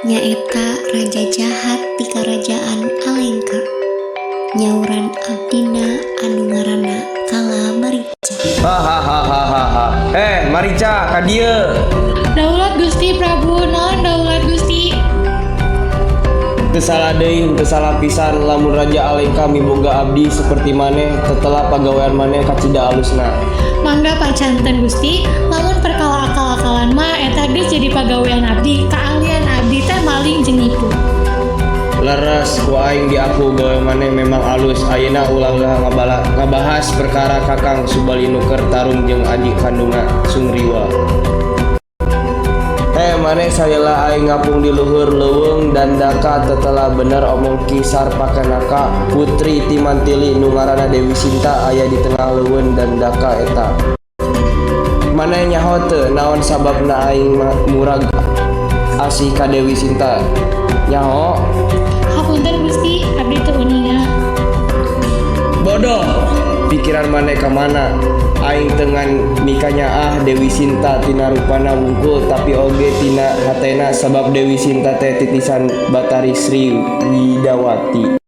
Nyaeta raja jahat di kerajaan Alengka. Nyauran abdina anu ngaranna Kala Marica. Hahaha. Marica, ka dieu. Daulat Gusti Prabu, naon daulat Gusti? Teu salah deui, teu salah pisan lamun Raja Alengka miboga abdi seperti maneh setelah pagawean maneh kacida alusna. Mangga pacanten Gusti, lamun perkala akal-akalan mah eta geus jadi pagawean abdi, kaalian abdi teh maling jeung nipu. Leres ku aing di aku gawe maneh memang alus. Ayeuna ulang ngabahas perkara Kakang Subali nuker tarung jeung adik kandungna Sungriwa. Maneh sayalah aing ngapung di luhur leuweung dan daka tetelah bener omong kisar pakenaka putri Timantili nu ngaranna Dewi Sinta aya di tengah leuweun dan daka eta. Maneh nyaho teu naon sababna aing murag asih ka Dewi Sinta? Nyaho? Hapunten Gusti, abdi teu uninga. Bodoh, pikiran maneh ka mana? Aing tengan nikahnya Dewi Sinta tina rupana wungkul tapi oge tina hatena sabab Dewi Sinta teh titisan Batari Sri Widawati.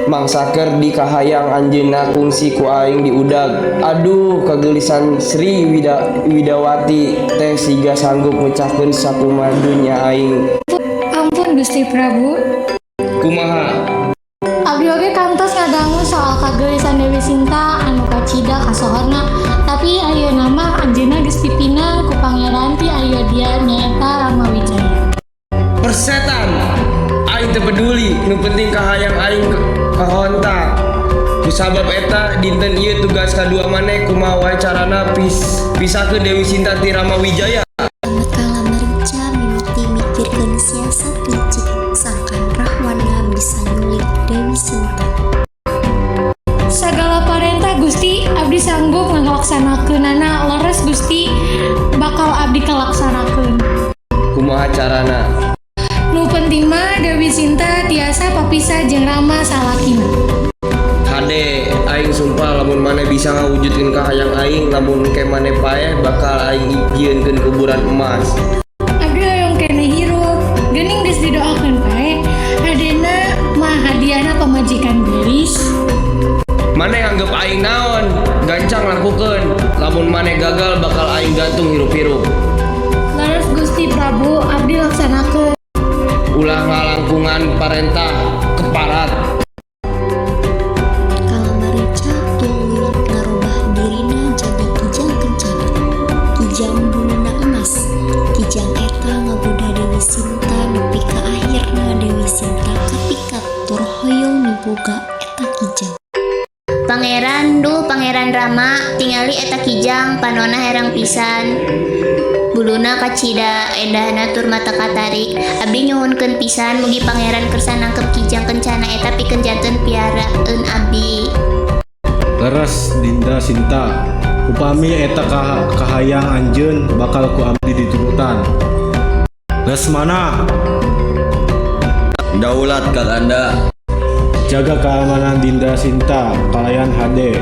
Mangsaker di kahayang anjeunna kungsi ku aing di udag. Aduh, kagelisan Sri Widawati teh siga sanggup mecahkeun sakumadunya aing. Ampun Gusti Prabu. Kumaha? Abdi oge kantos ngadangu soal kageulisan Dewi Sinta anu kacida kasohorna, tapi ayeuna mah anjeunna geus dipinang ku pangeran ti aya dia nyaeta Rama Wijaya. Persetan, aing teu peduli, nu penting kahayang aing kahontak. Kusabab eta dinten ieu tugas kadua maneh kumaha wae carana pisahkeun Dewi Sinta ti Rama Wijaya. Kala Marica mimiti mikirkeun siasat licik sangkan Rahwana bisa nyulik Dewi Sinta. Sagala parentah Gusti, abdi sanggup ngalaksanakeunana. Leres Gusti, bakal abdi kalaksanakeun. Kumaha carana? Nu penting mah Dewi Sinta tiasa papisah jeung Rama salakina. Hade, aing sumpah lamun maneh bisa ngawujudkeun kahayang aing, lamun ke maneh paeh bakal aing ijieunkeun kuburan emas. Abdi hoyong keneh hirup, geuning geus didoakeun pae. Hadena mah hadiahna pamajikan beris. Maneh anggap aing naon? Gancang lakukeun. Lamun maneh gagal bakal aing gantung hirup-hirup. Leres Gusti Prabu, abdi laksanakeun. Ulah ngalangkungan parentah keparat. Kala Marica tuluy ngarobah dirina jadi kijang kencana. Kijang buluna emas. Kijang eta ngagoda Dewi Sinta nepi ka akhirna Dewi Sinta kapikat tur hoyong miboga eta kijang. Pangeran Rama tingali eta kijang panona herang pisan. Buluna kacida endahna tur mata katarik. Abdi nyuhunkeun pisan mugi pangeran kersa nangkep kijang kencana eta pikeun janten piaraeun abdi. Leres Dinda Sinta, upami eta kahayang anjeun bakal ku abdi diturutan. Lesmana, Daulat Kakanda, jaga keamanan Dinda Sinta, kalayan Hade.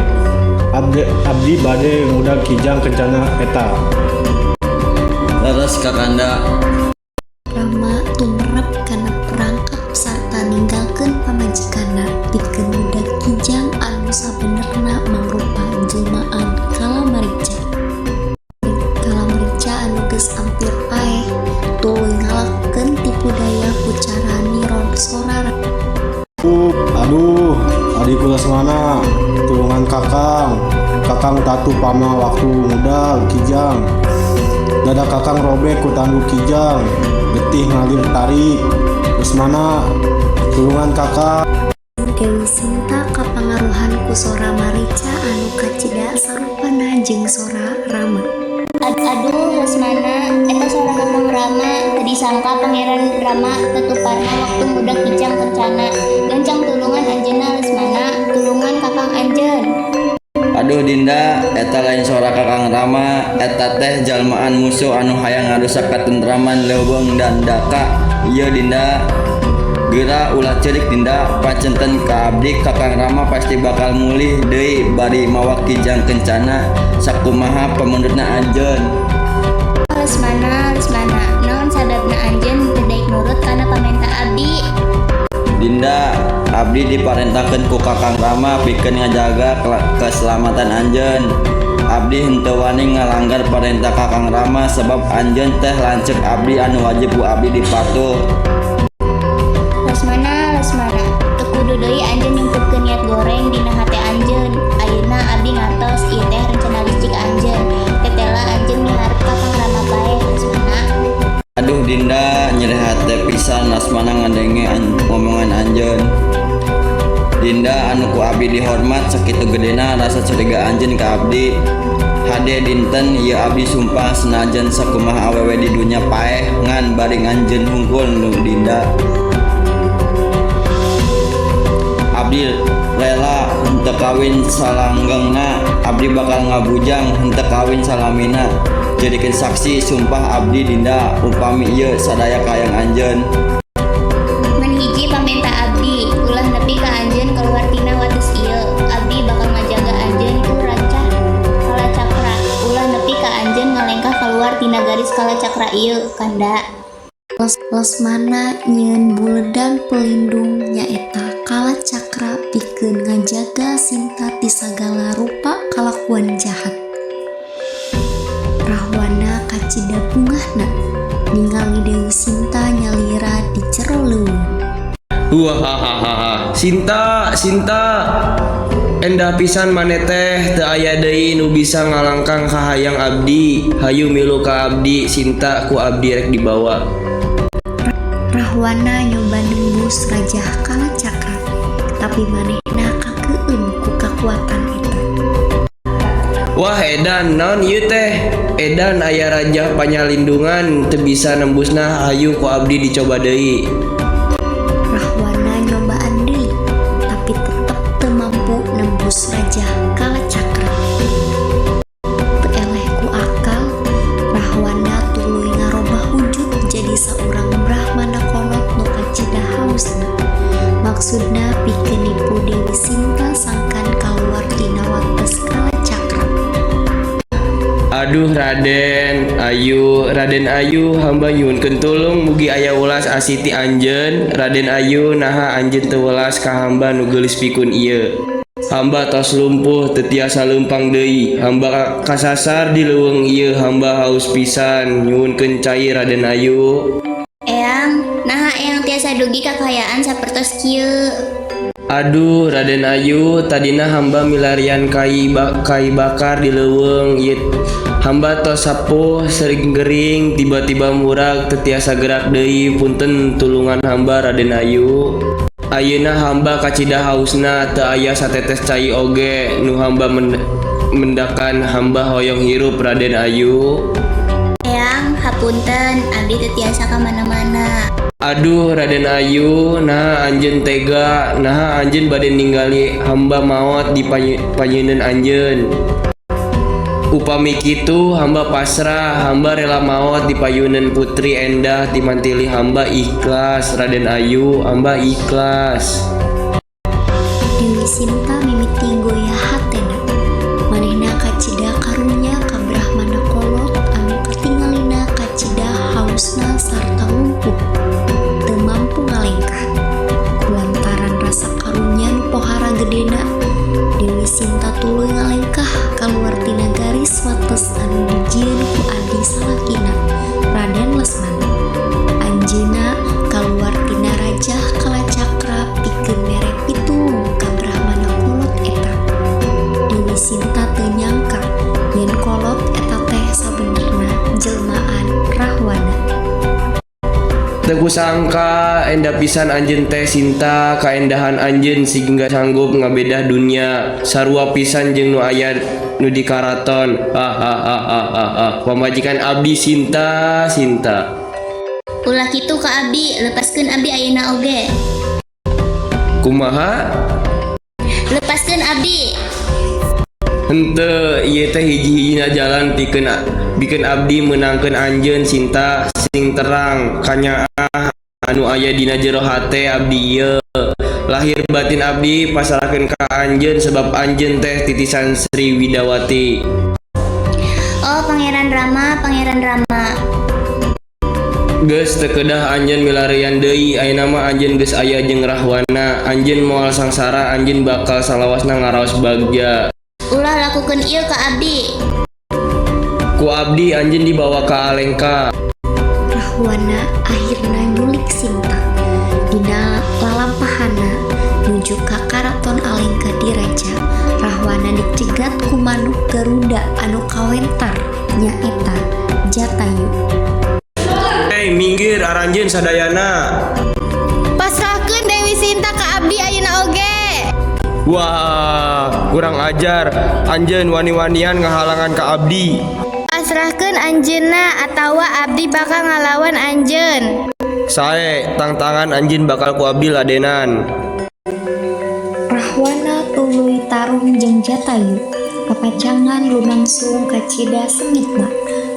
Abdi bade ngudag kijang kencana eta. Leres Kakanda, Rama tumrap kana perangkap sarta ninggalkeun pamajikanna pikeun ngudag kijang anu sabenerna mangrupa jelmaan Kala Marica. Kala Marica anu geus ampir paeh tuluy ngalakeun tipu daya ku cara niron sora. Aduh, adikku Lesmana, tulungan Kakang tatu pama waktu ngudag kijang. Dada Kakang robek ku tandu kijang, getih ngalir tarik. Lesmana, tulungan Kakang. Dewi Sinta kapangaruhan ku sora Marica anu kacida sarupana jeung sora Rama. Aduh Lesmana, eta sora Kakang Rama teu disangka pangeran Rama tetuparna waktu ngudag kijang kencana. Gancang tulungan anjeunna Lesmana, tulungan Kakang anjeun. aduh Dinda, eta lain sora Kakang Rama, eta teh jalmaan musuh anu hayang ngarusak katentraman leuweung dan daka. Ieu Dinda, geura ulah ceurik Dinda, pacenten ka abdi Kakang Rama pasti bakal mulih deui bari mawa kijang kencana. Sakumaha pamundutna anjeun? Lesmana, naon sadapna anjeun teu daek nurut abdi diparentahkeun ku Kakang Rama pikeun ngajaga keselamatan anjeun. Abdi henteu wani ngalanggar parentah Kakang Rama sebab anjeun teh lanceuk abdi anu wajib ku abdi dipatuh. Lesmana, teu kudu deui anjeun nyumputkeun niat goreng dina hate anjeun. Ayeuna abdi ngatos ieu teh rencana licik anjeun. Tetela anjeun miharep Kakang Rama bae, Lesmana. Aduh Dinda, nyeri hate pisan Lesmana ngandenge ngomongan anjeun. Dinda anu ku abdi dihormat sakitu gedena rasa curiga anjeun ka abdi. Hade dinten ieu abdi sumpah senajan sakumaha awewe di dunya paeh ngan bari anjeun hungkul nu Dinda. Abdi rela henteu kawin salanggengna, abdi bakal ngabujang henteu kawin salamina. Jadikeun saksi sumpah abdi Dinda upami ieu sadaya kayang anjeun. Mun hiji pamenta abdi, ulah nepi ka anjeun kaluar tina wates ieu. Abdi bakal ngajaga anjeun ku rancah kalacakra. Ulah nepi ka anjeun ngalengkah kaluar tina garis kalacakra ieu, Kanda. Lesmana nyieun buledan pelindung nyaeta kalacakra pikeun ngajaga Sinta ti sagala rupa kalakuan jahat. Rahwana kacida bungahna ningali Dewi Sinta nyalira di jero leuweung. Hahaha, Sinta, endah pisan maneh teh teu aya deui nu bisa ngalangkang ka hayang abdi. Hayu milu ka abdi, Sinta ku abdi rek dibawa. Rahwana nyoba nembus rajah kalacakra, tapi manehna kakeueun ku kakuatan eta. Wah edan naon ieu teh? Edan aya rajah panyalindungan teu bisa nembusna, hayu ku abdi dicoba deui. Rahwana nyobaan deui, tapi tetep teu mampu nembus rajah kalacakra. Teu eleh ku akal, Rahwana tuluy ngarobah wujud jadi saurang Brahmana kolot nu kacida hausna. Maksudna pikeun nipu Dewi Sinta sangkan kaluar tina wates kalacakra. Aduh Raden Ayu, hamba nyuhunkeun tulung mugi aya ulas asiti anjeun. Raden Ayu, naha anjeun teu welas ka hamba nu geulis pikun ieu. Hamba tos lumpuh teu tiasa leumpang deui. Hamba kasasar di leuweung ieu, hamba haus pisan. Nyuhunkeun cai Raden Ayu. Eyang, naha eyang tiasa dugi kakayaan sapertos kieu. Aduh Raden Ayu, tadina hamba milarian kai bakar di leuweung ieu. Hamba tos sapuh sering gering tiba-tiba murag teu tiasa gerak deui, punten tulungan hamba Raden Ayu. Ayeuna hamba kacida hausna teu aya satetes cai oge nu hamba mendakan hamba hoyong hirup Raden Ayu. Eyang, hapunten, abdi teu tiasa ka mana-mana. Aduh Raden Ayu, naha anjeun tega, naha anjeun bade ninggali hamba maot di panyeuneun anjeun. Upami kitu hamba pasrah, hamba rela maot di payuneun Putri Endah timantili hamba ikhlas Raden Ayu, hamba ikhlas. Dewi Sinta mimiti goyah hatena, manehna kacida karunya ka Brahmana kolot anu katingalina kacida hausna sarta lumpuh teu mampu ngalengkah. Kulantaran rasa karunya nu pohara gedena, Dewi Sinta tuluy ngalengkah kaluar tina garis wates anu dijieun ku adi salakina Raden Lesmana. Anjeunna kaluar tina rajah kalacakra pikeun mere pitulung ka Brahmana kolot eta. Dewi Sinta teu nyangka yen kolot eta teh sabenerna jelmaan Rahwana. Teu kusangka endah pisan anjeun teh Sinta, kaendahan anjeun sehingga sanggup ngabedah dunia sarua pisan jeung nu aya nu di karaton. Pamajikan abdi Sinta. Ulah kitu ka abdi, lepaskeun abdi ayeuna oge. Kumaha? Lepaskeun abdi. Henteu ieu teh hiji-hijina jalan pikeun abdi meunangkeun anjeun Sinta sing terang kanyaah anu aya dina jero hate abdi ieu. Lahir batin abdi pasarahkeun ka anjeun sebab anjeun teh titisan Sri Widawati. Oh Pangeran Rama. Geus teu kedah anjeun milarian deui, ayeuna mah anjeun geus aya jeung Rahwana. Anjeun moal sangsara, anjeun bakal salawasna ngaraos bagja. Ulah lakukeun ieu ka abdi. Ku abdi anjeun dibawa ka Alengka. Rahwana akhirna nyulik Sinta. Dina lalampahana nuju ka karaton Alengka diraja. Rahwana dicegat ku manuk Garuda anu kawentar nyaeta Jatayu. Hei minggir aranjeun sadayana. Pasrahkeun Dewi Sinta ka abdi ayeuna oge. Wah, kurang ajar. Anjeun wani-wanian ngahalangan ka abdi. Pasrahkeun anjeunna atawa abdi bakal ngalawan anjeun. Sae, tang-tangan anjeun bakal ku abdi ladenan. Rahwana tuluy tarung jeung Jatayu. Papacangan lumangsung ka cida sengitna.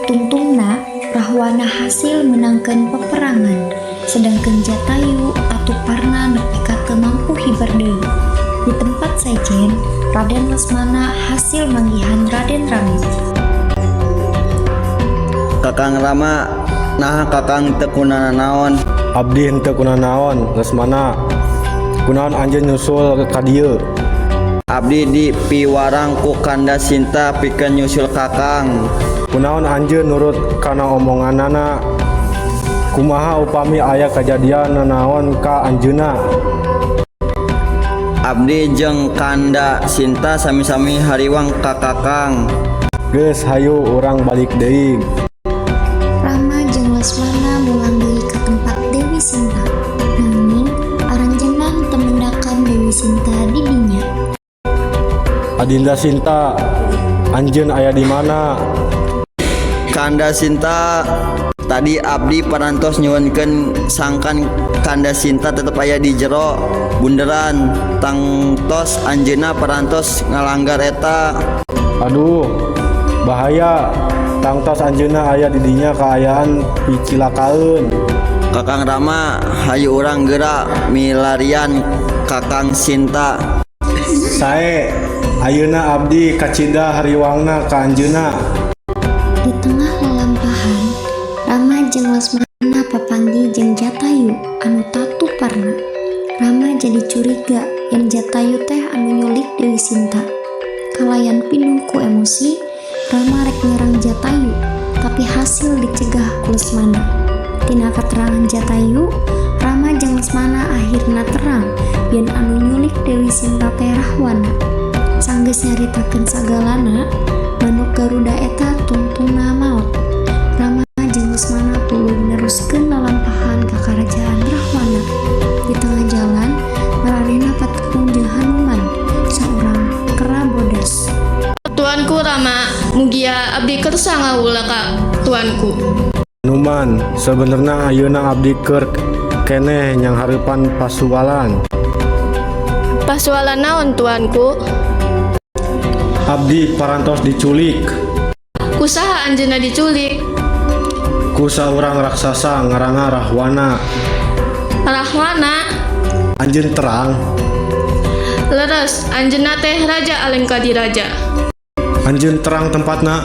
Tungtungna Rahwana hasil menangkan peperangan, sedangkan Jatayu atuparna nepi ka teu mampu hibar deui. Di tempat sajen, Raden Lesmana hasil manggihan Raden Rami. Kakang Rama, nah kakang teu kunana naon? Abdi henteu kunaon naon, Lesmana. Kunaon anjeun nyusul ka dieu? Abdi di piwarang ku Kanda Sinta pikeun nyusul kakang. Kunaon anjeun nurut kana omonganana? Kumaha upami aya kajadian nanaon ka anjeunna? Abdi jeung Kanda Sinta sami-sami hariwang ka kakang. Geus hayu urang balik deui. Rama jeung Lesmana mulang deui ka tempat Dewi Sinta. Nanging aranjeunna teu mendakan Dewi Sinta di dinya. Adinda Sinta, anjeun aya di mana? Kanda Sinta, tadi abdi parantos nyuwunkeun sangkan Kanda Sinta tetep aya di jero bunderan. Tangtos anjeunna parantos ngalanggar eta. Aduh, bahaya. Tangtos anjeunna aya di dinya kaayaan picilakaeun. Kakang Rama, hayu urang geura milarian Kakang Sinta. Sae, ayeuna abdi kacida hariwangna ka anjeunna. Di tengah lalampahan, Rama jeung Lesmana papanggih jeung Jatayu anu tatuparna. Rama jadi curiga yen Jatayu teh anu nyulik Dewi Sinta. Kalayan pinuh ku emosi, Rama rek nyerang Jatayu, tapi hasil dicegah ku Lesmana. Tina keterangan Jatayu, Rama jeung Lesmana akhirna terang yen anu nyulik Dewi Sinta teh Rahwana. Sanggeus nyaritakeun sagalana, manuk Garuda eta tungtungna maot. Rama jeung Lesmana tuluy neruskeun lalampahan ka karajaan Rahwana. Di tengah jalan, maranehna patekung jeung Hanuman, saurang kera bodas. Tuanku Rama, mugia abdi kersa ngawula ka tuanku. Hanuman, sebenarnya ayeuna abdi keur keneh nyang hareupan pasuwalan. Pasualan naon tuanku? Abdi parantos diculik Kusaha anjeunna diculik? ku saurang raksasa ngaranna Rahwana. Rahwana? Anjeun terang, Leres, anjeunna teh Raja Alengka diraja. anjeun terang tempatna.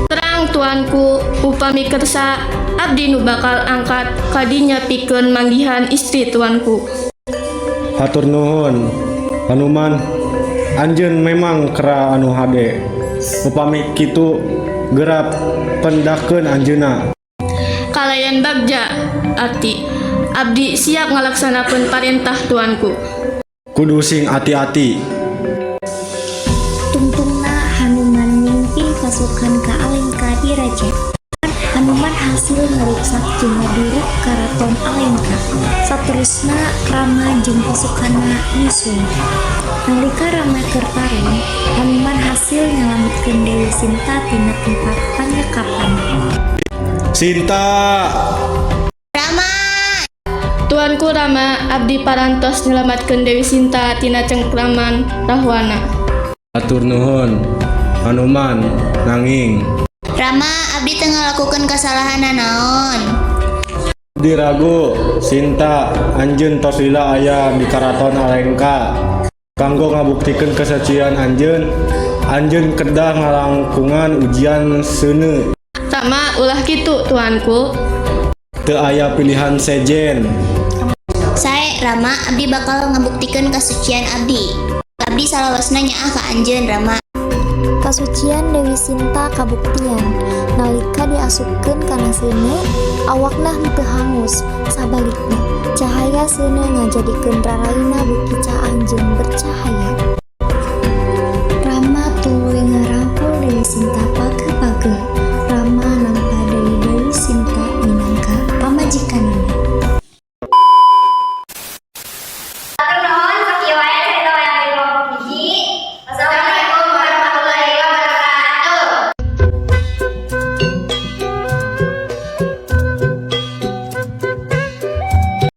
Terang tuanku, upami kersa abdi nu bakal angkat kadinya pikeun manggihan istri tuanku. Hatur nuhun, Hanuman. Anjeun memang kera anu hade. Upami kitu geura pendakeun anjeunna. Kalayan bagja, arti abdi siap ngalaksanakeun parentah tuanku. Kudu sing ati-ati. Tungtungna Hanuman mimpin pasukan ka Alengka diraja. Hanuman hasil ngaruksak jeung ngaduruk karaton Alengka. Saterusna Rama jeung pasukanna nyusul. Nalika Rama keur tarung, Hanuman hasil nyalametkeun Dewi Sinta tina tempat panyekapan. Sinta, Rama, Tuanku Rama, abdi parantos nyelamatkeun Dewi Sinta tina cengkraman Rahwana. hatur nuhun, Hanuman. Nanging Rama, abdi teu ngalakukeun kasalahan naon. abdi ragu, Sinta, anjeun tos lila aya di karaton Alengka. Kanggo ngabuktikeun kesaksian anjeun, anjeun kedah ngalangkungan ujian seuneu. Rama, ulah kitu tuanku. teu aya pilihan sejen. Sae Rama, abdi bakal ngebuktikeun kasucian abdi. Abdi salawasna nyaah ka anjeun Rama. Kasucian Dewi Sinta kabuktian nalika diasupkeun kana seuneu awakna henteu hangus, sabalikna cahaya seuneu ngajadikeun raraina beuki ca anjeun bercahaya.